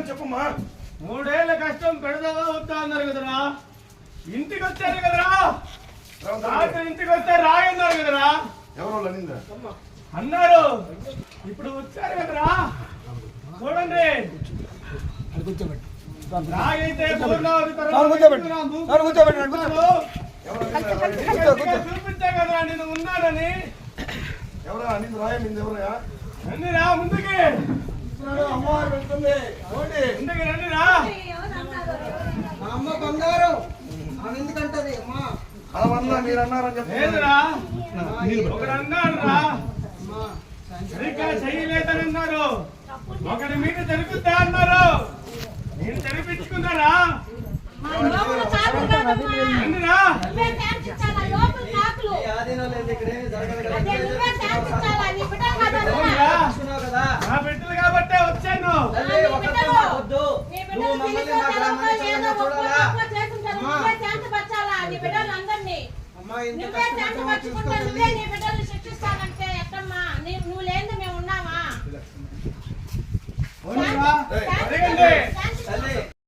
చెప్పమ్మా. 3 ఏళ్ల కష్టం పెడదావా వద్దా అన్నారు కదరా, ఇంటికి వచ్చారు కదరా. ఇంటికి వస్తే రాయన్నారు కదరా. ఎవరో అన్నారు, ఇప్పుడు వచ్చారు కదరా. చూడండి, రాగైతే చూపించా కదరా నేను ఉన్నానని. ఎవరా అనింది రాయమింది? ఎవరయా రండి రా, ముందుకి అమ్మవారు వెళ్తుంది. ముందుకి రండి రా. అమ్మ బంగారం ఆమె ఎందుకంటది అమ్మా? అలా మీరు అన్నారని లేదురా, ఒకడు అన్నాడు రా, సరిగ్గా చేయలేదని అన్నారు. ఒకటి మీరు జరుగుతా అన్నారు, నేను జరిపించుకున్నారా? నా బిడ్డలు కాబట్టే వచ్చాను. నువ్వు లేని మేము ఉన్నావా?